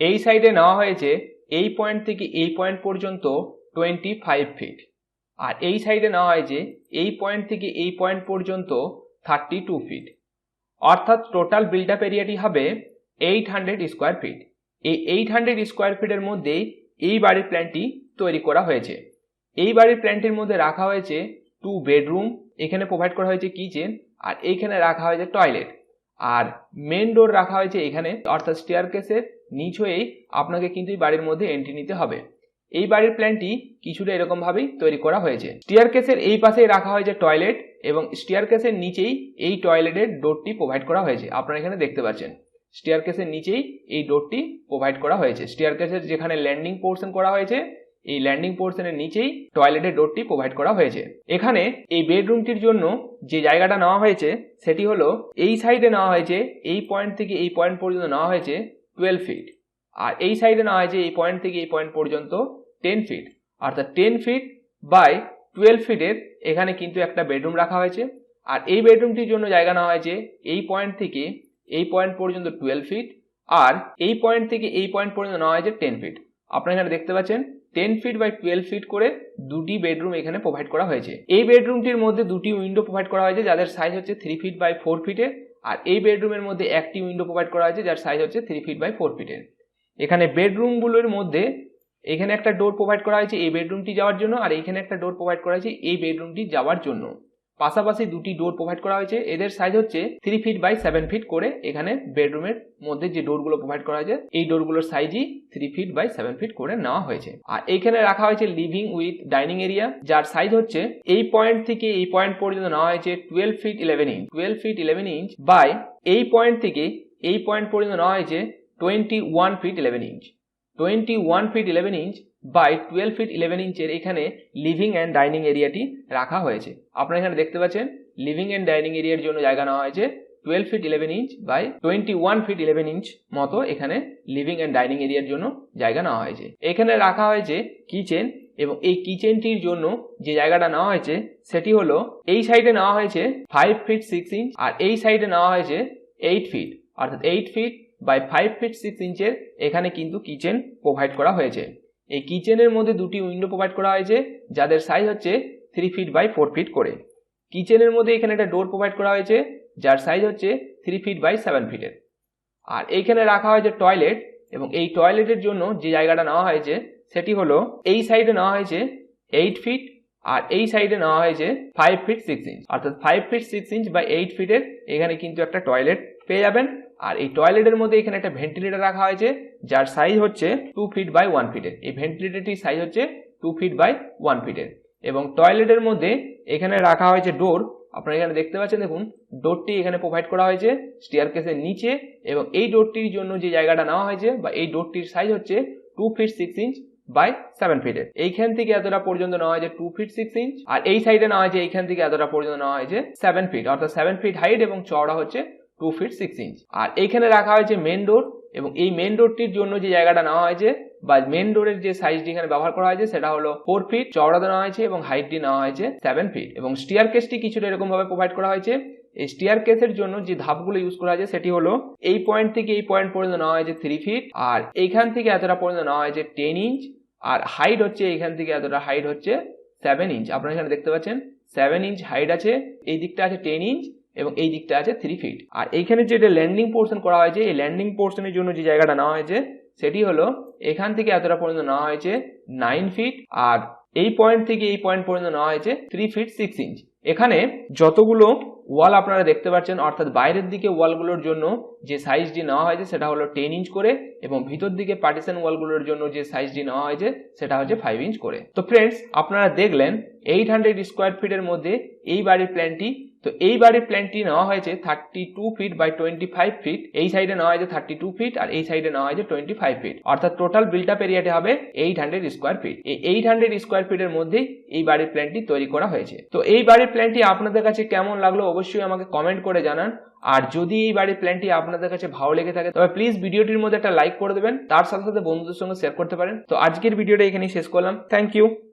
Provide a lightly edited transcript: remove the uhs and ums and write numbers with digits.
এই সাইডে নেওয়া হয়েছে এই পয়েন্ট থেকে এই পয়েন্ট পর্যন্ত 25 ফিট, আর এই সাইডে নেওয়া হয়েছে এই পয়েন্ট থেকে এই পয়েন্ট পর্যন্ত 32 ফিট। অর্থাৎ টোটাল বিল্ড আপ এরিয়াটি হবে 800 স্কোয়ার ফিট। এই 800 স্কোয়ার ফিটের মধ্যেই এই বাড়ির প্ল্যানটি তৈরি করা হয়েছে। এই বাড়ির প্ল্যানটির মধ্যে রাখা হয়েছে 2 বেডরুম, এখানে প্রোভাইড করা হয়েছে কিচেন, আর এইখানে রাখা হয়েছে টয়লেট, আর মেন ডোর রাখা হয়েছে এখানে, অর্থাৎ স্টেয়ারকেসের নিচ হয়েই আপনাকে কিন্তু এই বাড়ির মধ্যে এন্ট্রি নিতে হবে। এই বাড়ির প্ল্যানটি কিছুটা এরকম ভাবেই তৈরি করা হয়েছে। স্টেয়ারকেসের এই পাশেই রাখা হয়েছে টয়লেট এবং স্টেয়ারকেসের নিচেই এই টয়লেটের ডোরটি প্রোভাইড করা হয়েছে। আপনারা এখানে দেখতে পাচ্ছেন স্টেয়ারকেসের নিচেই এই ডোরটি প্রোভাইড করা হয়েছে। স্টেয়ারকেসের যেখানে ল্যান্ডিং পোর্শন করা হয়েছে এই ল্যান্ডিং পোর্শনের নিচেই টয়লেটের ডোরটি প্রোভাইড করা হয়েছে। এখানে এই বেডরুমটির জন্য যে জায়গাটা নেওয়া হয়েছে সেটি হলো এই সাইডে নেওয়া হয়েছে এই পয়েন্ট থেকে এই পয়েন্ট পর্যন্ত নেওয়া হয়েছে 12 ফিট, আর এই সাইডে নেওয়া হয়েছে এই পয়েন্ট থেকে এই পয়েন্ট পর্যন্ত 10 ফিট, অর্থাৎ 10 ফিট বাই 12 ফিটের এখানে কিন্তু একটা বেডরুম রাখা হয়েছে। আর এই বেডরুমটির জন্য জায়গা নেওয়া হয়েছে এই পয়েন্ট থেকে এই পয়েন্ট পর্যন্ত 12 ফিট, আর এই পয়েন্ট থেকে এই পয়েন্ট পর্যন্ত নেওয়া হয়েছে 10 ফিট। আপনারা এখানে দেখতে পাচ্ছেন 10 ফিট বাই 12 ফিট করে দুটি বেডরুম এখানে প্রোভাইড করা হয়েছে। এই বেডরুমটির মধ্যে দুটি উইন্ডো প্রোভাইড করা হয়েছে যাদের সাইজ হচ্ছে 3 ফিট বাই 4 ফিটের, আর এই বেডরুমের মধ্যে একটি উইন্ডো প্রোভাইড করা হয়েছে যার সাইজ হচ্ছে 3 ফিট বাই 4 ফিটের। এখানে বেডরুমগুলোর মধ্যে এখানে একটা ডোর প্রোভাইড করা হয়েছে এই বেডরুমটি যাওয়ার জন্য, আর এখানে একটা ডোর প্রোভাইড করা হয়েছে এই বেডরুমটি যাওয়ার জন্য। পাশাপাশি দুটি ডোর প্রোভাইড করা হয়েছে, এদের সাইজ হচ্ছে 3 ফিট বাই 7 ফিট করে। এখানে বেডরুমের মধ্যে যে ডোরগুলো প্রোভাইড করা হয়েছে এই ডোরগুলোর সাইজই 3 ফিট বাই 7 ফিট করে নেওয়া হয়েছে। আর এখানে রাখা হয়েছে লিভিং উইথ ডাইনিং এরিয়া, যার সাইজ হচ্ছে এই পয়েন্ট থেকে এই পয়েন্ট পর্যন্ত নেওয়া হয়েছে 12 feet 11 inch 12 feet 11 inch by এই পয়েন্ট থেকে এই পয়েন্ট পর্যন্ত নেওয়া হয়েছে 21 feet 11 inch 21 feet 11 inch by 12 feet 11 ইঞ্চের এখানে লিভিং অ্যান্ড ডাইনিং এরিয়াটি রাখা হয়েছে। আপনারা এখানে দেখতে পাচ্ছেন লিভিং অ্যান্ড ডাইনিং এরিয়ার জন্য জায়গা নেওয়া হয়েছে 12 feet 11 inch by 21 feet 11 inch মতো এখানে লিভিং অ্যান্ড ডাইনিং এরিয়ার জন্য জায়গা নেওয়া হয়েছে। এখানে রাখা হয়েছে কিচেন, এবং এই কিচেনটির জন্য যে জায়গাটা নেওয়া হয়েছে সেটি হলো এই সাইডে নেওয়া হয়েছে 5 ফিট 6 ইঞ্চ, আর এই সাইডে নেওয়া হয়েছে 8 ফিট, অর্থাৎ 8 ফিট বাই 5 ফিট 6 ইঞ্চের এখানে কিন্তু কিচেন প্রোভাইড করা হয়েছে। এই কিচেনের মধ্যে দুটি উইন্ডো প্রোভাইড করা হয়েছে যাদের সাইজ হচ্ছে 3 ফিট বাই 4 ফিট করে। কিচেনের মধ্যে এখানে একটা ডোর প্রোভাইড করা হয়েছে যার সাইজ হচ্ছে 3 ফিট বাই 7 ফিটের। আর এইখানে রাখা হয়েছে টয়লেট, এবং এই টয়লেটের জন্য যে জায়গাটা নেওয়া হয়েছে সেটি হলো এই সাইডে নেওয়া হয়েছে 8 ফিট, আর এই সাইডে নেওয়া হয়েছে 5 ফিট 6 ইঞ্চ, অর্থাৎ 5 ফিট 6 ইঞ্চ বাই 8 ফিটের এখানে কিন্তু একটা টয়লেট পেয়ে যাবেন। আর এই টয়লেটের মধ্যে এখানে একটা ভেন্টিলেটর রাখা হয়েছে যার সাইজ হচ্ছে 2 ফিট বাই 1 ফিটের। এই ভেন্টিলেটরটির সাইজ হচ্ছে 2 ফিট বাই 1 ফিটের, এবং টয়লেটের মধ্যে এখানে রাখা হয়েছে ডোর। আপনারা এখানে দেখতে পাচ্ছেন, দেখুন ডোরটি এখানে প্রোভাইড করা হয়েছে স্টেয়ারকেসের নিচে, এবং এই ডোরটির জন্য যে জায়গাটা নেওয়া হয়েছে বা এই ডোরটির সাইজ হচ্ছে 2 ফিট 6 ইঞ্চ বাই 7 ফিটের। এইখান থেকে এতটা পর্যন্ত নেওয়া হয়েছে 2 ফিট 6 ইঞ্চ, আর এই সাইডে নেওয়া হয়েছে এইখান থেকে এতটা পর্যন্ত নেওয়া হয়েছে 7 ফিট, অর্থাৎ 7 ফিট হাইট এবং চওড়া হচ্ছে 2 ফিট 6 ইঞ্চ। আর এইখানে রাখা হয়েছে মেন ডোর, এবং এই মেন ডোরটির জন্য যে জায়গাটা নেওয়া হয়েছে বা মেন ডোরের যে সাইজটি এখানে ব্যবহার করা হয়েছে সেটা হলো 4 ফিট, চওড়াতে নেওয়া হয়েছে এবং হাইটটি নেওয়া হয়েছে 7 ফিট। এবং স্টেয়ারকেসটি কিছুটা এরকম ভাবে প্রোভাইড করা হয়েছে। এই স্টেয়ারকেসের জন্য যে ধাপগুলো ইউজ করা হয়েছে সেটি হলো এই পয়েন্ট থেকে এই পয়েন্ট পর্যন্ত নেওয়া হয়েছে 3 ফিট, আর এইখান থেকে এতটা পর্যন্ত নেওয়া হয়েছে 10 ইঞ্চ, আর হাইট হচ্ছে এইখান থেকে এতটা হাইট হচ্ছে 7 ইঞ্চ। আপনারা এখানে দেখতে পাচ্ছেন 7 ইঞ্চ হাইট আছে, এই দিকটা আছে 10 ইঞ্চ এবং এই দিকটা আছে 3 ফিট। আর এইখানে যেটা ল্যান্ডিং পোর্শন করা হয়েছে, এই ল্যান্ডিং পোর্শনের জন্য যে জায়গাটা নেওয়া হয়েছে সেটি হলো এখান থেকে এতটা পর্যন্ত নেওয়া হয়েছে 9 ফিট, আর এই পয়েন্ট থেকে এই পয়েন্ট পর্যন্ত নেওয়া হয়েছে 3 ফিট 6 ইঞ্চ। এখানে যতগুলো ওয়াল আপনারা দেখতে পাচ্ছেন, অর্থাৎ বাইরের দিকে ওয়ালগুলোর জন্য যে সাইজটি নেওয়া হয়েছে সেটা হলো 10 ইঞ্চ করে, এবং ভিতর দিকে পার্টিশন ওয়ালগুলোর জন্য যে সাইজটি নেওয়া হয়েছে সেটা হচ্ছে 5 ইঞ্চ করে। তো ফ্রেন্ডস, আপনারা দেখলেন 800 স্কোয়ার ফিটের মধ্যে এই বাড়ির প্ল্যানটি। তো এই বাড়ির প্ল্যানটি নেওয়া হয়েছে 32 ফিট বাই 25 ফিট। এই সাইডে নেওয়া হয়েছে 32 ফিট, আর এই সাইডে নেওয়া হয়েছে 25 ফিট, অর্থাৎ টোটাল বিল্ট আপ এরিয়াটি হবে 800 স্কোয়ার ফিট। এই 800 স্কোয়ার ফিটের মধ্যেই এই বাড়ির প্ল্যানটি তৈরি করা হয়েছে। তো এই বাড়ির প্ল্যানটি আপনাদের কাছে কেমন লাগলো অবশ্যই আমাকে কমেন্ট করে জানান। আর যদি এই বাড়ির প্ল্যানটি আপনাদের কাছে ভালো লেগে থাকে তবে প্লিজ ভিডিওটির মধ্যে একটা লাইক করে দেবেন, তার সাথে সাথে বন্ধুদের সঙ্গে শেয়ার করতে পারেন। তো আজকের ভিডিওটা এখানেই শেষ করলাম। Thank you.